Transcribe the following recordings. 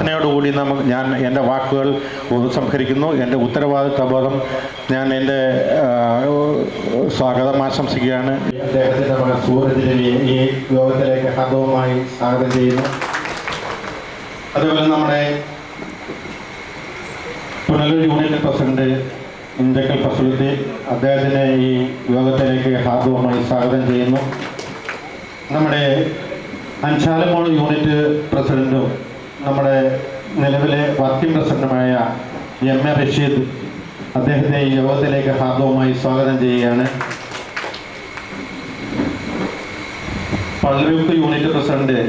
പ്രാർത്ഥനയോടുകൂടി ഞാൻ എൻ്റെ വാക്കുകൾ ഉപസംഹരിക്കുന്നു. എൻ്റെ ഉത്തരവാദിത്വബോധം ഞാൻ എൻ്റെ സ്വാഗതം ആശംസിക്കുകയാണ്. അദ്ദേഹത്തിൻ്റെ മകൻ സൂരജിനെ ഈ യോഗത്തിലേക്ക് ഹാർദവമായി സ്വാഗതം ചെയ്യുന്നു. അതുപോലെ നമ്മുടെ പുനലൂർ യൂണിയൻ പ്രസിഡന്റ് ഇഞ്ചക്കൽ ഫസലുദ്ദീൻ, അദ്ദേഹത്തിനെ ഈ യോഗത്തിലേക്ക് ഹാർദവമായി സ്വാഗതം ചെയ്യുന്നു. നമ്മുടെ അഞ്ചാലമോട് യൂണിറ്റ് പ്രസിഡന്റും നമ്മുടെ നിലവിലെ വർക്കിംഗ് പ്രസിഡന്റുമായ എം.എ. റഷീദ്, അദ്ദേഹത്തെ ഈ യോഗത്തിലേക്ക് ഹാർദവമായി സ്വാഗതം ചെയ്യുകയാണ്. പള്ളിയൂക്ക് യൂണിറ്റ് പ്രസിഡന്റ്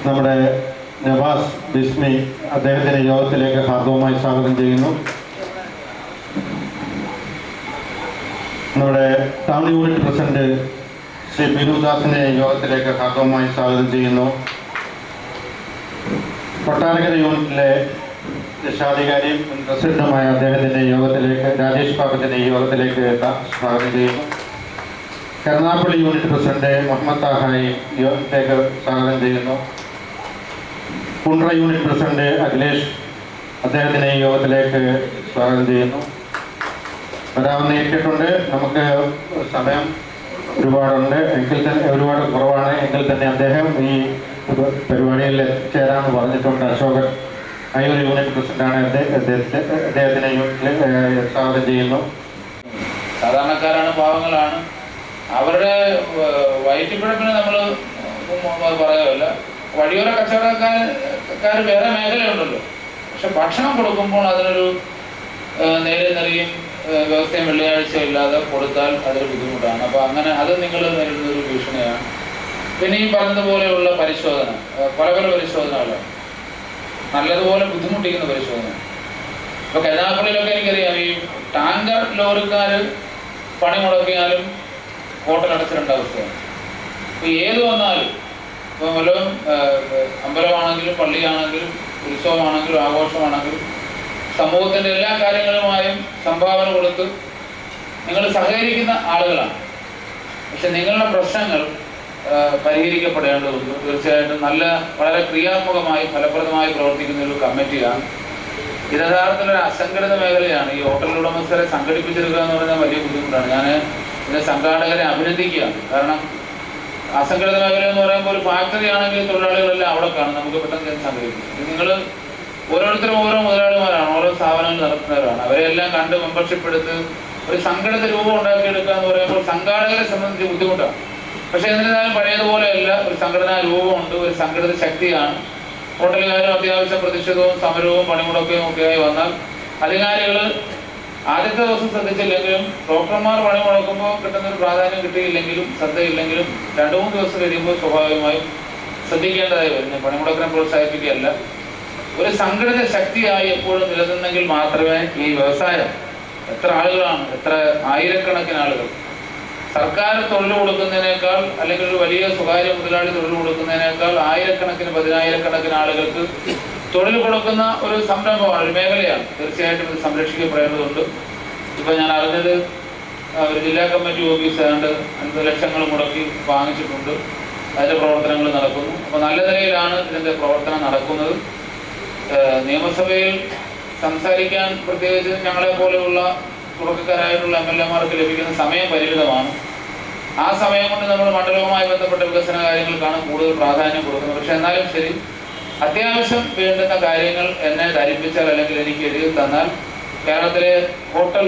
നമ്മുടെ നവാസ് ബിസ്മി, അദ്ദേഹത്തിൻ്റെ യോഗത്തിലേക്ക് ഹാർദവമായി സ്വാഗതം ചെയ്യുന്നു. നമ്മുടെ ടൗൺ യൂണിറ്റ് പ്രസിഡന്റ് ശ്രീ ബിനുദാസിനെ യോഗത്തിലേക്ക് ഹാർദവമായി സ്വാഗതം ചെയ്യുന്നു. കൊട്ടാരക്കര യൂണിറ്റിലെ രക്ഷാധികാരിയും പ്രസിഡന്റുമായ അദ്ദേഹത്തിൻ്റെ യോഗത്തിലേക്ക്, രാജേഷ് ബാബുവിൻ്റെ യോഗത്തിലേക്ക് സ്വാഗതം ചെയ്യുന്നു. കരുനാഗപ്പള്ളി യൂണിറ്റ് പ്രസിഡന്റ് മുഹമ്മദ് താഹായി യോഗത്തിലേക്ക് സ്വാഗതം ചെയ്യുന്നു. കുണ്ട്ര യൂണിറ്റ് പ്രസിഡന്റ് അഖിലേഷ്, അദ്ദേഹത്തിൻ്റെ യോഗത്തിലേക്ക് സ്വാഗതം ചെയ്യുന്നു. വരാമെന്ന് ഏറ്റിട്ടുണ്ട്. നമുക്ക് സമയം ഒരുപാടുണ്ട്, എങ്കിൽ തന്നെ ഒരുപാട് കുറവാണ്, എങ്കിൽ തന്നെ അദ്ദേഹം ഈ പരിപാടിയിൽ എത്തിച്ചേരാമെന്ന് പറഞ്ഞിട്ടുണ്ട്. അശോകൻ അയ്യൂർ യൂണിറ്റ് പ്രസിഡന്റാണ്. അദ്ദേഹത്തിനെ യൂണിറ്റിൽ സ്വാഗതം ചെയ്യുന്നു. സാധാരണക്കാരാണ്, പാവങ്ങളാണ്. അവരുടെ വയറ്റിപ്പിഴപ്പിന് നമ്മൾ പറയാമല്ല. വഴിയോര കച്ചവടക്കാർ വേറെ മേഖലയുണ്ടല്ലോ, പക്ഷെ ഭക്ഷണം കൊടുക്കുമ്പോൾ അതിനൊരു നേരെ നിറയും വ്യവസ്ഥയും വെള്ളിയാഴ്ച ഇല്ലാതെ കൊടുത്താൽ അതൊരു ബുദ്ധിമുട്ടാണ്. അപ്പോൾ അങ്ങനെ അത് നിങ്ങൾ നേരിടുന്നൊരു ഭീഷണിയാണ്. പിന്നെ ഈ പറഞ്ഞതുപോലെയുള്ള പരിശോധന, പല പരിശോധനകളാണ്, നല്ലതുപോലെ ബുദ്ധിമുട്ടിക്കുന്ന പരിശോധന. ഇപ്പോൾ കരുനാഗപ്പള്ളിയിലൊക്കെ എനിക്കറിയാം, ഈ ടാങ്കർ ലോറിക്കാർ പണി മുടക്കിയാലും ഹോട്ടൽ അടച്ചിടേണ്ട അവസ്ഥയാണ്. ഇപ്പോൾ ഏത് വന്നാലും, ഇപ്പോൾ വല്ലതും അമ്പലമാണെങ്കിലും പള്ളിയാണെങ്കിലും ഉത്സവമാണെങ്കിലും ആഘോഷമാണെങ്കിലും സമൂഹത്തിൻ്റെ എല്ലാ കാര്യങ്ങളുമായും സംഭാവന കൊടുത്ത് നിങ്ങൾ സഹകരിക്കുന്ന ആളുകളാണ്. പക്ഷെ നിങ്ങളുടെ പ്രശ്നങ്ങൾ പരിഹരിക്കപ്പെടേണ്ടതുണ്ട്. തീർച്ചയായിട്ടും വളരെ ക്രിയാത്മകമായി ഫലപ്രദമായി പ്രവർത്തിക്കുന്ന ഒരു കമ്മിറ്റിയാണ്. ഇത് യഥാർത്ഥത്തിലൊരു അസംഘടിത മേഖലയാണ്. ഈ ഹോട്ടൽ ഉടമസ്ഥരെ സംഘടിപ്പിച്ചെടുക്കുക എന്ന് പറഞ്ഞാൽ വലിയ ബുദ്ധിമുട്ടാണ്. ഞാൻ ഇതിൻ്റെ സംഘാടകരെ അഭിനന്ദിക്കുകയാണ്. കാരണം അസംഘടിത മേഖല എന്ന് പറയുമ്പോൾ ഒരു ഫാക്ടറി ആണെങ്കിൽ തൊഴിലാളികളെല്ലാം അവിടെ കാണും, നമുക്ക് പെട്ടെന്ന് സംഘടിപ്പിക്കും. നിങ്ങൾ ഓരോരുത്തരും ഓരോ മുതലാളിമാരാണ്, ഓരോ സ്ഥാപനങ്ങൾ നടത്തുന്നവരാണ്. അവരെല്ലാം കണ്ട് മെമ്പർഷിപ്പ് എടുത്ത് ഒരു സംഘടിത രൂപം ഉണ്ടാക്കിയെടുക്കുക എന്ന് പറയുമ്പോൾ സംഘാടകരെ സംബന്ധിച്ച് ബുദ്ധിമുട്ടാണ്. പക്ഷേ എന്നിരുന്നാലും പഴയതുപോലെയല്ല, ഒരു സംഘടനാ രൂപമുണ്ട്, ഒരു സംഘടിത ശക്തിയാണ്. ഹോട്ടലുകാരും അത്യാവശ്യം പ്രതിഷേധവും സമരവും പണിമുടക്കുകയും ഒക്കെയായി വന്നാൽ അധികാരികൾ ആദ്യത്തെ ദിവസം ശ്രദ്ധിച്ചില്ലെങ്കിലും ഡോക്ടർമാർ പണിമുടക്കുമ്പോൾ കിട്ടുന്നൊരു പ്രാധാന്യം കിട്ടിയില്ലെങ്കിലും ശ്രദ്ധയില്ലെങ്കിലും 2-3 ദിവസം കഴിയുമ്പോൾ സ്വാഭാവികമായും ശ്രദ്ധിക്കേണ്ടതായി വരുന്നു. പണിമുടക്കിനെ പ്രോത്സാഹിപ്പിക്കുകയല്ല, ഒരു സംഘടിത ശക്തിയായി എപ്പോഴും നിലനിന്നെങ്കിൽ മാത്രമേ ഈ വ്യവസായം, എത്ര ആളുകളാണ്, എത്ര ആയിരക്കണക്കിന് ആളുകൾ സർക്കാർ തൊഴിൽ കൊടുക്കുന്നതിനേക്കാൾ, അല്ലെങ്കിൽ ഒരു വലിയ സ്വകാര്യ മുതലാളി തൊഴിൽ കൊടുക്കുന്നതിനേക്കാൾ ആയിരക്കണക്കിന് 10,000-കണക്കിന് ആളുകൾക്ക് തൊഴിൽ കൊടുക്കുന്ന ഒരു സംരംഭമാണ്, ഒരു മേഖലയാണ്. തീർച്ചയായിട്ടും ഇത് സംരക്ഷിക്കപ്പെടേണ്ടതുണ്ട്. ഇപ്പം ഞാൻ അറിഞ്ഞത് ഒരു ജില്ലാ കമ്മിറ്റി ഓഫീസ് ഏതാണ്ട് 50 ലക്ഷങ്ങൾ മുടക്കി വാങ്ങിച്ചിട്ടുണ്ട്. അതിൻ്റെ പ്രവർത്തനങ്ങൾ നടക്കുന്നു. അപ്പോൾ നല്ല നിലയിലാണ് ഇതിൻ്റെ പ്രവർത്തനം നടക്കുന്നത്. നിയമസഭയിൽ സംസാരിക്കാൻ പ്രത്യേകിച്ച് ഞങ്ങളെ പോലെയുള്ള തുടക്കക്കാരായിട്ടുള്ള MLA-മാർക്ക് ലഭിക്കുന്ന സമയം പരിമിതമാണ്. ആ സമയം കൊണ്ട് നമ്മൾ മണ്ഡലവുമായി ബന്ധപ്പെട്ട വികസന കാര്യങ്ങൾക്കാണ് കൂടുതൽ പ്രാധാന്യം കൊടുക്കുന്നത്. പക്ഷെ എന്നാലും ശരി, അത്യാവശ്യം വേണ്ടുന്ന കാര്യങ്ങൾ എന്നെ ധരിപ്പിച്ചാൽ, അല്ലെങ്കിൽ എനിക്ക് എഴുതി തന്നാൽ, കേരളത്തിലെ ഹോട്ടൽ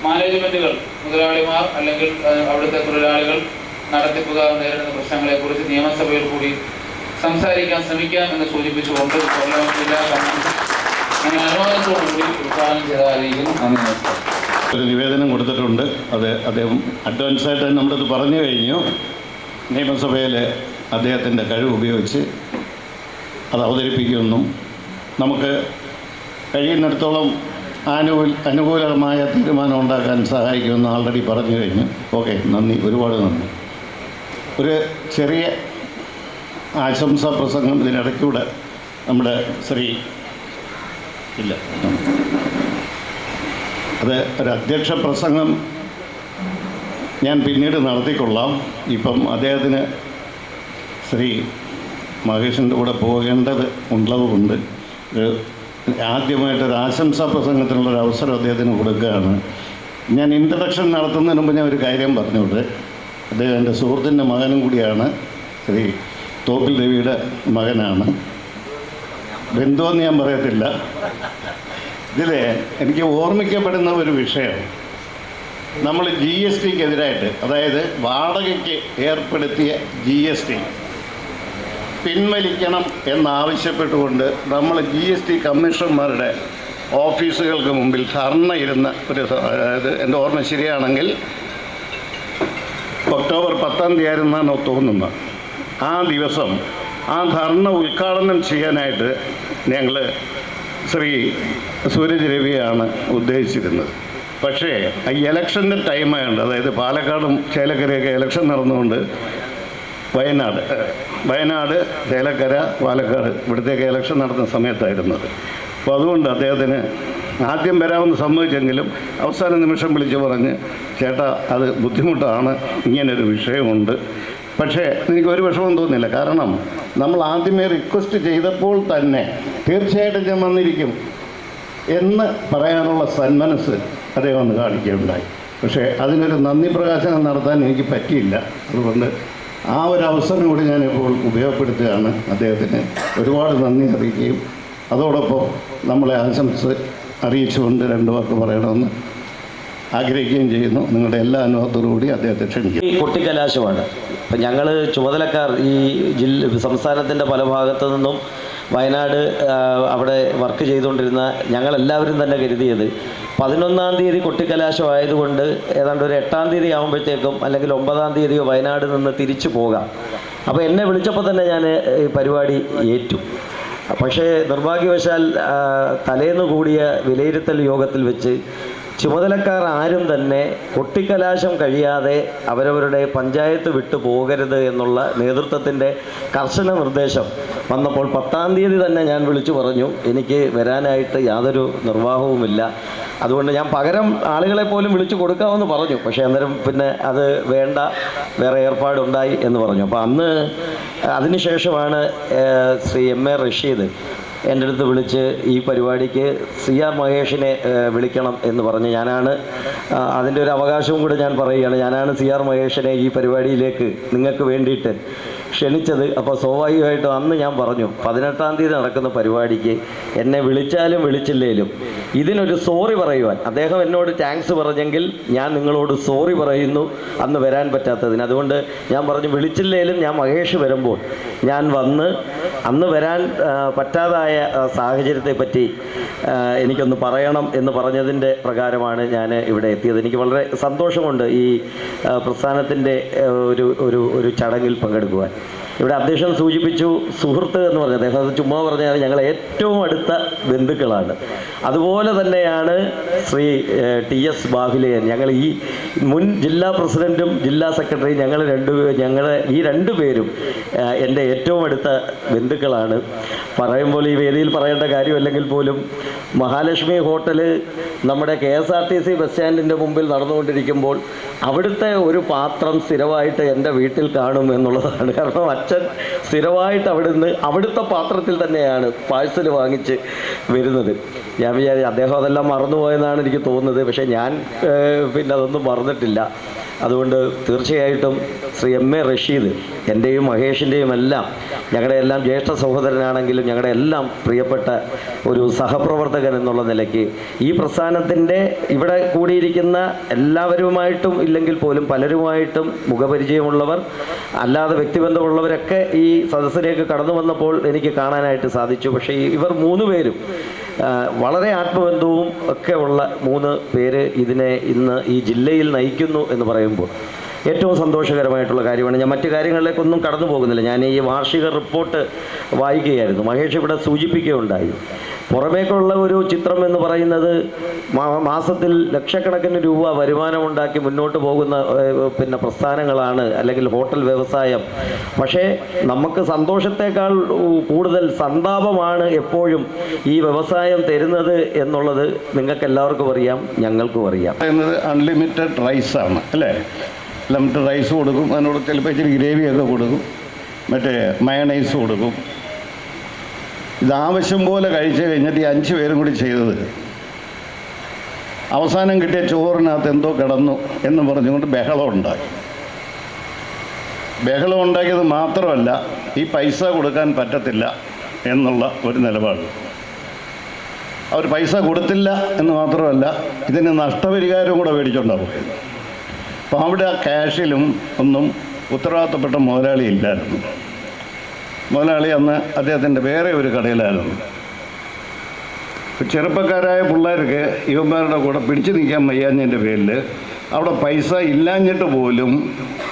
മാനേജ്മെൻറ്റുകൾ, മുതലാളിമാർ അല്ലെങ്കിൽ അവിടുത്തെ തൊഴിലാളികൾ, നടത്തിപ്പുകാർ നേരിടുന്ന പ്രശ്നങ്ങളെക്കുറിച്ച് നിയമസഭയിൽ കൂടി സംസാരിക്കാൻ ശ്രമിക്കാം എന്ന് സൂചിപ്പിച്ചുകൊണ്ട് ജില്ലാ കമ്മിറ്റി ഞാൻ അനുവാദത്തോടുകൂടി ഉദ്ഘാടനം ചെയ്തായിരിക്കും. നന്ദി, നമസ്കാരം. ഒരു നിവേദനം കൊടുത്തിട്ടുണ്ട്. അത് അദ്ദേഹം അഡ്വാൻസായിട്ട് തന്നെ നമ്മളത് പറഞ്ഞു കഴിഞ്ഞു. നിയമസഭയിൽ അദ്ദേഹത്തിൻ്റെ കഴിവ് ഉപയോഗിച്ച് അത് അവതരിപ്പിക്കുമെന്നും നമുക്ക് കഴിയുന്നിടത്തോളം അനുകൂലമായ തീരുമാനം ഉണ്ടാക്കാൻ സഹായിക്കുമെന്ന് ആൾറെഡി പറഞ്ഞു കഴിഞ്ഞു. ഓക്കെ, നന്ദി, ഒരുപാട് നന്ദി. ഒരു ചെറിയ ആശംസാ പ്രസംഗം ഇതിനിടയ്ക്കൂടെ നമ്മുടെ ശ്രീ ഇല്ല, അത് ഒരു അധ്യക്ഷ പ്രസംഗം ഞാൻ പിന്നീട് നടത്തിക്കൊള്ളാം. ഇപ്പം അദ്ദേഹത്തിന് ശ്രീ മഹേഷിൻ്റെ കൂടെ പോകേണ്ടത് ഉള്ളതുകൊണ്ട് ആദ്യമായിട്ടൊരു ആശംസാ പ്രസംഗത്തിനുള്ളൊരു അവസരം അദ്ദേഹത്തിന് കൊടുക്കുകയാണ്. ഞാൻ ഇൻട്രഡക്ഷൻ നടത്തുന്നതിന് മുമ്പ് ഞാൻ ഒരു കാര്യം പറഞ്ഞോട്ടെ. അദ്ദേഹം എൻ്റെ സുഹൃത്തിൻ്റെ മകനും കൂടിയാണ്. ശ്രീ തോപ്പിൽ രവിയുടെ മകനാണ്. ബന്ധുവെന്ന് ഞാൻ പറയത്തില്ല. ഇതിൽ എനിക്ക് ഓർമ്മിക്കപ്പെടുന്ന ഒരു വിഷയം, നമ്മൾ GSTക്കെതിരായിട്ട്, അതായത് വാടകയ്ക്ക് ഏർപ്പെടുത്തിയ GST പിൻവലിക്കണം എന്നാവശ്യപ്പെട്ടുകൊണ്ട് നമ്മൾ GST കമ്മീഷണർമാരുടെ ഓഫീസുകൾക്ക് മുമ്പിൽ ധർണ ഇരുന്ന അതായത് എൻ്റെ ഓർമ്മ ശരിയാണെങ്കിൽ ഒക്ടോബർ 10 ആയിരുന്നാണ് തോന്നുന്നത്. ആ ദിവസം ആ ധർണ ഉദ്ഘാടനം ചെയ്യാനായിട്ട് ഞങ്ങൾ ശ്രീ സൂരജ് രവിയാണ് ഉദ്ദേശിച്ചിരുന്നത്. പക്ഷേ ഈ ഇലക്ഷൻ്റെ ടൈമായുണ്ട്, അതായത് പാലക്കാടും ചേലക്കരയൊക്കെ ഇലക്ഷൻ നടന്നുകൊണ്ട് വയനാട് ചേലക്കര പാലക്കാട് ഇവിടത്തേക്ക് ഇലക്ഷൻ നടത്തുന്ന സമയത്തായിരുന്നത്. അപ്പോൾ അതുകൊണ്ട് അദ്ദേഹത്തിന് ആദ്യം വരാമെന്ന് സമ്മതിച്ചെങ്കിലും അവസാന നിമിഷം വിളിച്ച് പറഞ്ഞ്, ചേട്ടാ അത് ബുദ്ധിമുട്ടാണ്, ഇങ്ങനൊരു വിഷയമുണ്ട്. പക്ഷേ എനിക്കൊരു വിഷമം തോന്നില്ല. കാരണം നമ്മൾ ആദ്യമേ റിക്വസ്റ്റ് ചെയ്തപ്പോൾ തന്നെ തീർച്ചയായിട്ടും ഞാൻ വന്നിരിക്കും എന്ന് പറയാനുള്ള സന്മനസ് അദ്ദേഹം ഒന്ന് കാണിക്കുകയുണ്ടായി. പക്ഷേ അതിനൊരു നന്ദി പ്രകാശനം നടത്താൻ എനിക്ക് പറ്റിയില്ല. അതുകൊണ്ട് ആ ഒരു അവസരം കൂടി ഞാനിപ്പോൾ ഉപയോഗപ്പെടുത്തുകയാണ്. അദ്ദേഹത്തിന് ഒരുപാട് നന്ദി അറിയിക്കുകയും അതോടൊപ്പം നമ്മളെ ആശംസ അറിയിച്ചുകൊണ്ട് 2 വാക്ക് പറയണമെന്ന് ആഗ്രഹിക്കുകയും ചെയ്യുന്നു. നിങ്ങളുടെ എല്ലാ അനുഭവത്തോടു കൂടി അദ്ദേഹത്തെ ക്ഷണിക്കും. ഈ കൊട്ടിക്കലാശമാണ്. ഇപ്പം ഞങ്ങൾ ചുമതലക്കാർ ഈ സംസ്ഥാനത്തിൻ്റെ പല ഭാഗത്തു നിന്നും വയനാട് അവിടെ വർക്ക് ചെയ്തുകൊണ്ടിരുന്ന ഞങ്ങളെല്ലാവരും തന്നെ കരുതിയത് 11-ാം തീയതി കൊട്ടിക്കലാശം ആയതുകൊണ്ട് ഏതാണ്ട് ഒരു 8-ാം തീയതി ആകുമ്പോഴത്തേക്കും അല്ലെങ്കിൽ 9-ാം തീയതി വയനാട് നിന്ന് തിരിച്ചു പോകാം. അപ്പോൾ എന്നെ വിളിച്ചപ്പോൾ തന്നെ ഞാൻ ഈ പരിപാടി ഏറ്റു. പക്ഷേ നിർഭാഗ്യവശാൽ തലേന്ന് കൂടിയ വിലയിരുത്തൽ യോഗത്തിൽ വെച്ച് ചുമതലക്കാർ ആരും തന്നെ കൊട്ടിക്കലാശം കഴിയാതെ അവരവരുടെ പഞ്ചായത്ത് വിട്ടു പോകരുത് എന്നുള്ള നേതൃത്വത്തിൻ്റെ കർശന നിർദ്ദേശം വന്നപ്പോൾ 10-ാം തീയതി തന്നെ ഞാൻ വിളിച്ചു പറഞ്ഞു, എനിക്ക് വരാനായിട്ട് യാതൊരു നിർവാഹവുമില്ല. അതുകൊണ്ട് ഞാൻ പകരം ആളുകളെ പോലും വിളിച്ചു കൊടുക്കാമെന്ന് പറഞ്ഞു. പക്ഷേ അന്നേരം പിന്നെ അത് വേണ്ട, വേറെ ഏർപ്പാടുണ്ടായി എന്ന് പറഞ്ഞു. അപ്പോൾ അന്ന് അതിനുശേഷമാണ് ശ്രീ MA റഷീദ് എൻ്റെ അടുത്ത് വിളിച്ച് ഈ പരിപാടിക്ക് CR മഹേഷിനെ വിളിക്കണം എന്ന് പറഞ്ഞ്, ഞാനാണ് അതിൻ്റെ ഒരു അവകാശവും കൂടെ ഞാൻ പറയുകയാണ്, ഞാനാണ് CR മഹേഷിനെ ഈ പരിപാടിയിലേക്ക് നിങ്ങൾക്ക് വേണ്ടിയിട്ട് ക്ഷണിച്ചത്. അപ്പോൾ സ്വാഭാവികമായിട്ടും അന്ന് ഞാൻ പറഞ്ഞു 18-ാം തീയതി നടക്കുന്ന പരിപാടിക്ക് എന്നെ വിളിച്ചാലും വിളിച്ചില്ലേലും ഇതിനൊരു സോറി പറയുവാൻ അദ്ദേഹം എന്നോട് താങ്ക്സ് പറഞ്ഞെങ്കിൽ ഞാൻ നിങ്ങളോട് സോറി പറയുന്നു അന്ന് വരാൻ പറ്റാത്തതിന്. അതുകൊണ്ട് ഞാൻ പറഞ്ഞു വിളിച്ചില്ലേലും ഞാൻ മഹേഷ് വരുമ്പോൾ ഞാൻ വന്ന് അന്ന് വരാൻ പറ്റാതായ സാഹചര്യത്തെപ്പറ്റി എനിക്കൊന്ന് പറയണം എന്ന് പറഞ്ഞതിൻ്റെ പ്രകാരമാണ് ഞാൻ ഇവിടെ എത്തിയത്. എനിക്ക് വളരെ സന്തോഷമുണ്ട് ഈ പ്രസ്ഥാനത്തിൻ്റെ ഒരു ചടങ്ങിൽ പങ്കെടുക്കുവാൻ. ഇവിടെ അധ്യക്ഷൻ സൂചിപ്പിച്ചു സുഹൃത്ത് എന്ന് പറഞ്ഞത്, അദ്ദേഹം അത് ചുമ്മാ പറഞ്ഞാൽ ഞങ്ങൾ ഏറ്റവും അടുത്ത ബന്ധുക്കളാണ്. അതുപോലെ തന്നെയാണ് ശ്രീ TS ബാഹുലേയൻ. ഞങ്ങൾ ഈ മുൻ ജില്ലാ പ്രസിഡൻറ്റും ജില്ലാ സെക്രട്ടറിയും ഞങ്ങൾ ഈ 2 പേരും എൻ്റെ ഏറ്റവും അടുത്ത ബന്ധുക്കളാണ്. പറയുമ്പോൾ ഈ വേദിയിൽ പറയേണ്ട കാര്യമല്ലെങ്കിൽ പോലും മഹാലക്ഷ്മി ഹോട്ടല് നമ്മുടെ KSRTC ബസ് സ്റ്റാൻഡിൻ്റെ മുമ്പിൽ നടന്നുകൊണ്ടിരിക്കുമ്പോൾ അവിടുത്തെ ഒരു പാത്രം സ്ഥിരമായിട്ട് എൻ്റെ വീട്ടിൽ കാണും എന്നുള്ളതാണ്. കാരണം അച്ഛൻ സ്ഥിരമായിട്ട് അവിടുത്തെ പാത്രത്തിൽ തന്നെയാണ് പാഴ്സൽ വാങ്ങിച്ച് വരുന്നത്. ഞാൻ വിചാരിച്ചു അദ്ദേഹം അതെല്ലാം മറന്നുപോയെന്നാണ് എനിക്ക് തോന്നുന്നത്. പക്ഷേ ഞാൻ പിന്നെ അതൊന്നും മറന്നിട്ടില്ല. അതുകൊണ്ട് തീർച്ചയായിട്ടും ശ്രീ MA റഷീദ് എൻ്റെയും മഹേഷിൻ്റെയും എല്ലാം ഞങ്ങളുടെ എല്ലാം ജ്യേഷ്ഠ സഹോദരനാണെങ്കിലും ഞങ്ങളുടെ എല്ലാം പ്രിയപ്പെട്ട ഒരു സഹപ്രവർത്തകൻ എന്നുള്ള നിലയ്ക്ക് ഈ പ്രസ്ഥാനത്തിൻ്റെ ഇവിടെ കൂടിയിരിക്കുന്ന എല്ലാവരുമായിട്ടും ഇല്ലെങ്കിൽ പോലും പലരുമായിട്ടും മുഖപരിചയമുള്ളവർ അല്ലാതെ വ്യക്തിബന്ധമുള്ളവരൊക്കെ ഈ സദസ്സിലേക്ക് കടന്നു വന്നപ്പോൾ എനിക്ക് കാണാനായിട്ട് സാധിച്ചു. പക്ഷേ ഇവർ 3 പേരും വളരെ ആത്മബന്ധവും ഒക്കെ ഉള്ള 3 പേര് ഇതിനെ ഇന്ന് ഈ ജില്ലയിൽ നയിക്കുന്നു എന്ന് പറയുമ്പോൾ ഏറ്റവും സന്തോഷകരമായിട്ടുള്ള കാര്യമാണ്. ഞാൻ മറ്റു കാര്യങ്ങളിലേക്കൊന്നും കടന്നു പോകുന്നില്ല. ഞാൻ ഈ വാർഷിക റിപ്പോർട്ട് വായിക്കുകയായിരുന്നു. മഹേഷ് ഇവിടെ സൂചിപ്പിക്കുകയുണ്ടായി. പുറമേക്കുള്ള ഒരു ചിത്രം എന്ന് പറയുന്നത് മാസത്തിൽ ലക്ഷക്കണക്കിന് രൂപ വരുമാനമുണ്ടാക്കി മുന്നോട്ട് പോകുന്ന പിന്നെ പ്രസ്ഥാനങ്ങളാണ് അല്ലെങ്കിൽ ഹോട്ടൽ വ്യവസായം. പക്ഷേ നമുക്ക് സന്തോഷത്തേക്കാൾ കൂടുതൽ സന്താപമാണ് എപ്പോഴും ഈ വ്യവസായം തരുന്നത് എന്നുള്ളത് നിങ്ങൾക്ക് എല്ലാവർക്കും അറിയാം, ഞങ്ങൾക്കും അറിയാം. അൺലിമിറ്റഡ് റൈസാണ് അല്ലേ? ലിമിറ്റഡ് റൈസ് കൊടുക്കും, അതിനോട് ചിലപ്പോൾ ഇച്ചിരി ഗ്രേവിയൊക്കെ കൊടുക്കും. മറ്റേ മയണൈസ് കൊടുക്കും. ഇതാവശ്യം പോലെ കഴിച്ച് കഴിഞ്ഞിട്ട് ഈ 5 പേരും കൂടി ചെയ്തത് അവസാനം കിട്ടിയ ചോറിനകത്ത് എന്തോ കിടന്നു എന്ന് പറഞ്ഞുകൊണ്ട് ബഹളം ഉണ്ടാക്കിയത് മാത്രമല്ല, ഈ പൈസ കൊടുക്കാൻ പറ്റത്തില്ല എന്നുള്ള ഒരു നിലപാട്. അവർ പൈസ കൊടുത്തില്ല എന്ന് മാത്രമല്ല, ഇതിന് നഷ്ടപരിഹാരവും കൂടെ മേടിച്ചുകൊണ്ടാണ് പോയത്. അപ്പോൾ അവിടെ ആ ക്യാഷിലും ഒന്നും ഉത്തരവാദിത്തപ്പെട്ട മുതലാളി ഇല്ലായിരുന്നു. മുതലാളി അന്ന് അദ്ദേഹത്തിൻ്റെ വേറെ ഒരു കടയിലായിരുന്നു. ചെറുപ്പക്കാരായ പിള്ളേർക്ക് ഇവന്മാരുടെ കൂടെ പിടിച്ചു നിൽക്കാൻ വയ്യാഞ്ഞതിൻ്റെ പേരിൽ അവിടെ പൈസ ഇല്ലാഞ്ഞിട്ട് പോലും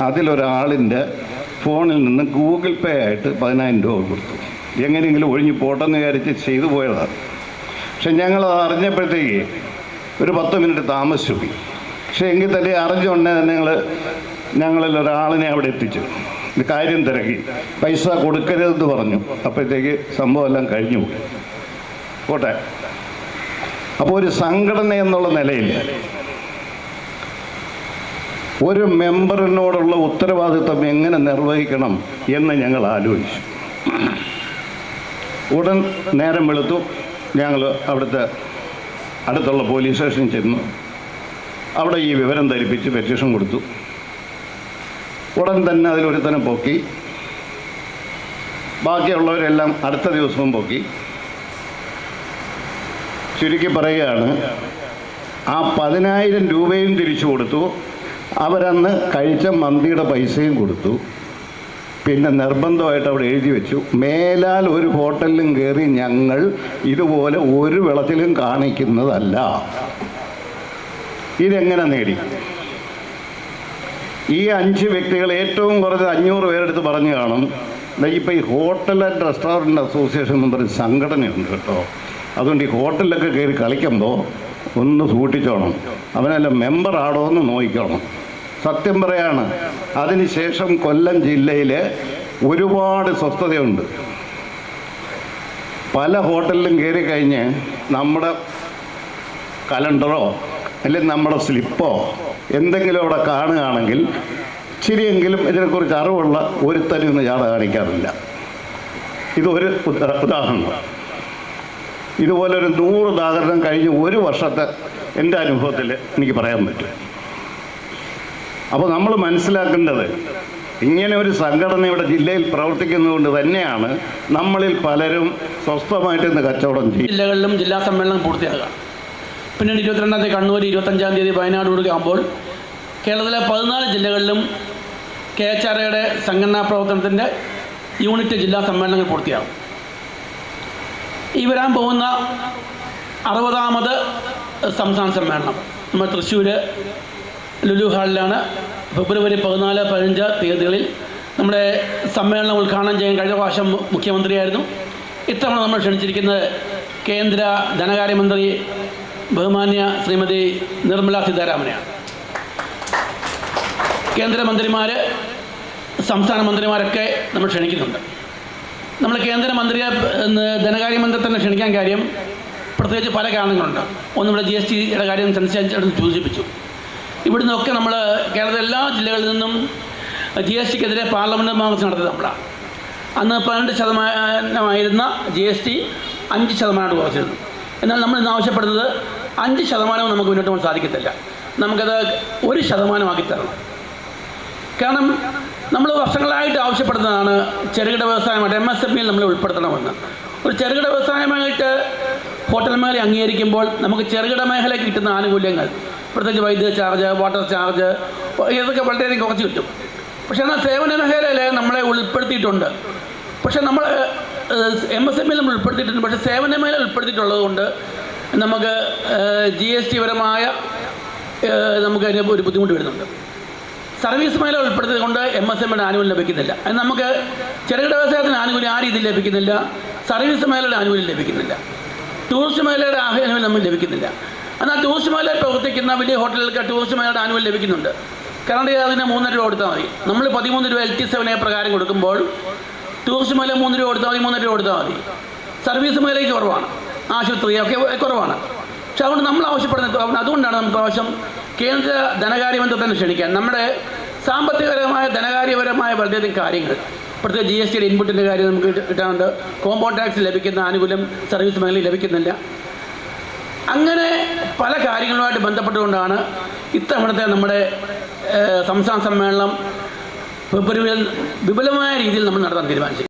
അതിലൊരാളിൻ്റെ ഫോണിൽ നിന്ന് ഗൂഗിൾ പേ ആയിട്ട് 10,000 രൂപ കൊടുത്തു. എങ്ങനെയെങ്കിലും ഒഴിഞ്ഞു പോട്ടെന്ന് വിചാരിച്ച് ചെയ്തു പോയതാണ്. പക്ഷെ ഞങ്ങളത് അറിഞ്ഞപ്പോഴത്തേക്ക് ഒരു 10 മിനിറ്റ് താമസിച്ചു പോയി. പക്ഷേ എങ്കിൽ തന്നെ അറിഞ്ഞുകൊണ്ടേ തന്നെ ഞങ്ങളിൽ ഒരാളിനെ അവിടെ എത്തിച്ചു. ഇത് കാര്യം തിരക്കി, പൈസ കൊടുക്കരുതെന്ന് പറഞ്ഞു. അപ്പോഴത്തേക്ക് സംഭവം എല്ലാം കഴിഞ്ഞു പോയി. പോട്ടെ. അപ്പോൾ ഒരു സംഘടന എന്നുള്ള നിലയിൽ ഒരു മെമ്പറിനോടുള്ള ഉത്തരവാദിത്വം എങ്ങനെ നിർവഹിക്കണം എന്ന് ഞങ്ങൾ ആലോചിച്ചു. ഉടൻ നേരം വെളുത്തു ഞങ്ങൾ അവിടുത്തെ അടുത്തുള്ള പോലീസ് സ്റ്റേഷനിൽ ചെന്നു. അവിടെ ഈ വിവരം ധരിപ്പിച്ച് പെറ്റീഷൻ കൊടുത്തു. ഉടൻ തന്നെ അതിലൊരുത്തനെ പൊക്കി. ബാക്കിയുള്ളവരെല്ലാം അടുത്ത ദിവസവും പൊക്കി. ചുരുക്കി പറയുകയാണ്, ആ 10,000 രൂപയും തിരിച്ചു കൊടുത്തു. അവരന്ന് കഴിച്ച മന്തിയുടെ പൈസയും കൊടുത്തു. പിന്നെ നിർബന്ധമായിട്ട് അവിടെ എഴുതി വെച്ചു, മേലാൽ ഒരു ഹോട്ടലിലും കയറി ഞങ്ങൾ ഇതുപോലെ ഒരു വെള്ളത്തിലും കാണിക്കുന്നതല്ല. ഇതെങ്ങനെ നേടി? ഈ 5 വ്യക്തികൾ ഏറ്റവും കുറച്ച് 500 പേരെടുത്ത് പറഞ്ഞു കാണും, ഇപ്പോൾ ഈ ഹോട്ടൽ ആൻഡ് റെസ്റ്റോറൻറ്റ് അസോസിയേഷൻ എന്ന് പറഞ്ഞ സംഘടനയുണ്ട് കേട്ടോ. അതുകൊണ്ട് ഈ ഹോട്ടലിലൊക്കെ കയറി കളിക്കുമ്പോൾ ഒന്ന് സൂക്ഷിച്ചോണം, അവനെല്ലാം മെമ്പറാണോ എന്ന് നോക്കിക്കോണം. സത്യം പറയാണ്, അതിനുശേഷം കൊല്ലം ജില്ലയിൽ ഒരുപാട് സ്വസ്ഥതയുണ്ട്. പല ഹോട്ടലിലും കയറി കഴിഞ്ഞ് നമ്മുടെ കലണ്ടറോ അല്ലെങ്കിൽ നമ്മുടെ സ്ലിപ്പോ എന്തെങ്കിലും അവിടെ കാണുകയാണെങ്കിൽ ശരിയെങ്കിലും ഇതിനെക്കുറിച്ച് അറിവുള്ള ഒരുത്തരും ഇന്ന് ചാട കാണിക്കാറില്ല. ഇതൊരു ഉദാഹരണം. ഇതുപോലൊരു 100 ഉദാഹരണം കഴിഞ്ഞ് ഒരു വർഷത്തെ എൻ്റെ അനുഭവത്തിൽ എനിക്ക് പറയാൻ പറ്റും. അപ്പോൾ നമ്മൾ മനസ്സിലാക്കേണ്ടത്, ഇങ്ങനെ ഒരു സംഘടന ഇവിടെ ജില്ലയിൽ പ്രവർത്തിക്കുന്നതുകൊണ്ട് തന്നെയാണ് നമ്മളിൽ പലരും സ്വസ്ഥമായിട്ട് ഇന്ന് കച്ചവടം ചെയ്യും. ജില്ലകളിലും ജില്ലാ സമ്മേളനം പൂർത്തിയാകുക. പിന്നീട് 22-ാം തീയതി കണ്ണൂർ, 25-ാം തീയതി വയനാട് കൊടുക്കുമ്പോൾ കേരളത്തിലെ 14 ജില്ലകളിലും KHRAയുടെ സംഘടനാ പ്രവർത്തനത്തിൻ്റെ യൂണിറ്റ് ജില്ലാ സമ്മേളനങ്ങൾ പൂർത്തിയാകും. ഈ വരാൻ പോകുന്ന 60ാമത് സംസ്ഥാന സമ്മേളനം നമ്മൾ തൃശ്ശൂർ ലുലു ഹാളിലാണ് ഫെബ്രുവരി 14, 15 തീയതികളിൽ നമ്മുടെ സമ്മേളനം ഉദ്ഘാടനം ചെയ്യാൻ കഴിഞ്ഞ പ്രാവശ്യം മുഖ്യമന്ത്രിയായിരുന്നു. ഇത്തവണ നമ്മൾ ക്ഷണിച്ചിരിക്കുന്നത് കേന്ദ്ര ധനകാര്യമന്ത്രി ബഹുമാന്യ ശ്രീമതി നിർമ്മല സീതാരാമനെയാണ്. കേന്ദ്രമന്ത്രിമാർ, സംസ്ഥാന മന്ത്രിമാരൊക്കെ നമ്മൾ ക്ഷണിക്കുന്നുണ്ട്. നമ്മൾ കേന്ദ്രമന്ത്രിയെ, ധനകാര്യമന്ത്രി തന്നെ ക്ഷണിക്കാൻ കാര്യം പ്രത്യേകിച്ച് പല കാരണങ്ങളുണ്ട്. ഒന്ന്, ഇവിടെ GSTയുടെ കാര്യം ചന്ദ്രശേഖരൻ സൂചിപ്പിച്ചു. ഇവിടുന്നൊക്കെ നമ്മൾ കേരളത്തിലെ എല്ലാ ജില്ലകളിൽ നിന്നും GSTക്കെതിരെ പാർലമെൻറ്റ് മാർച്ച് നടത്തിയത് നമ്മളാണ്. അന്ന് 12% GST 5% കുറച്ചിരുന്നു. എന്നാൽ നമ്മൾ ഇന്ന് ആവശ്യപ്പെടുന്നത് 5% നമുക്ക് മുന്നോട്ട് പോകാൻ സാധിക്കത്തില്ല. നമുക്കത് 1% ആക്കി തരണം. കാരണം നമ്മൾ വർഷങ്ങളായിട്ട് ആവശ്യപ്പെടുന്നതാണ് ചെറുകിട വ്യവസായമായിട്ട് MSMEയിൽ നമ്മൾ ഉൾപ്പെടുത്തണമെന്ന്. ഒരു ചെറുകിട വ്യവസായമായിട്ട് ഹോട്ടൽ മേഖല അംഗീകരിക്കുമ്പോൾ നമുക്ക് ചെറുകിട മേഖലയ്ക്ക് കിട്ടുന്ന ആനുകൂല്യങ്ങൾ, പ്രത്യേകിച്ച് വൈദ്യുത ചാർജ്, വാട്ടർ ചാർജ്, ഇതൊക്കെ വളരെയധികം കുറച്ച് കിട്ടും. പക്ഷേ എന്നാൽ സേവന മേഖലയിൽ നമ്മളെ ഉൾപ്പെടുത്തിയിട്ടുണ്ട്. പക്ഷേ നമ്മൾ MSMEയിൽ നമ്മൾ ഉൾപ്പെടുത്തിയിട്ടുണ്ട്. പക്ഷേ സേവന മേഖല ഉൾപ്പെടുത്തിയിട്ടുള്ളത് കൊണ്ട് നമുക്ക് GST പരമായ നമുക്ക് അതിന് ഒരു ബുദ്ധിമുട്ട് വരുന്നുണ്ട്. സർവീസ് മേഖല ഉൾപ്പെടുത്തിയത് കൊണ്ട് MSMEയുടെ ആനുകൂല്യം ലഭിക്കുന്നില്ല. അത് നമുക്ക് ചെറുകിട വ്യവസായത്തിന് ആനുകൂല്യം ആ രീതിയിൽ ലഭിക്കുന്നില്ല. സർവീസ് മേഖലയുടെ ആനുകൂല്യം ലഭിക്കുന്നില്ല. ടൂറിസ്റ്റ് മേഖലയുടെ ആനുകൂല്യം നമുക്ക് ലഭിക്കുന്നില്ല. എന്നാൽ ടൂറിസ്റ്റ് മേഖലയിൽ പ്രവർത്തിക്കുന്ന വലിയ ഹോട്ടലുകൾക്ക് ടൂറിസ്റ്റ് മേഖലയുടെ ആനുകൂല്യം ലഭിക്കുന്നുണ്ട്. കാരണം അതിന് 3 രൂപ കൊടുത്താൽ മതി. നമ്മൾ 13 രൂപ LT7 പ്രകാരം കൊടുക്കുമ്പോൾ ടൂറിസ്റ്റ് മേഖല 3 രൂപ കൊടുത്താൽ മതി, 3 രൂപ കൊടുത്താൽ മതി. സർവീസ് മേഖലയ്ക്ക് കുറവാണ്, ആശുപത്രിയൊക്കെ കുറവാണ്. പക്ഷെ അതുകൊണ്ട് നമ്മൾ ആവശ്യപ്പെടുന്നത്, അതുകൊണ്ടാണ് നമുക്ക് ആവശ്യം കേന്ദ്ര ധനകാര്യമന്ത്രി തന്നെ ക്ഷണിക്കാൻ. നമ്മുടെ സാമ്പത്തികപരമായ ധനകാര്യപരമായ വളരെയധികം കാര്യങ്ങൾ പ്രത്യേകിച്ച് GSTയുടെ ഇൻപുട്ടിൻ്റെ കാര്യം നമുക്ക് കിട്ടാനുണ്ട്. കോമ്പൗണ്ട് ടാക്സ് ലഭിക്കുന്ന ആനുകൂല്യം സർവീസ് മേഖലയിൽ ലഭിക്കുന്നില്ല. അങ്ങനെ പല കാര്യങ്ങളുമായിട്ട് ബന്ധപ്പെട്ടുകൊണ്ടാണ് ഇത്തവണത്തെ നമ്മുടെ സംസ്ഥാന സമ്മേളനം ഫെബ്രുവരിയിൽ വിപുലമായ രീതിയിൽ നമ്മൾ നടത്താൻ തീരുമാനിച്ചത്.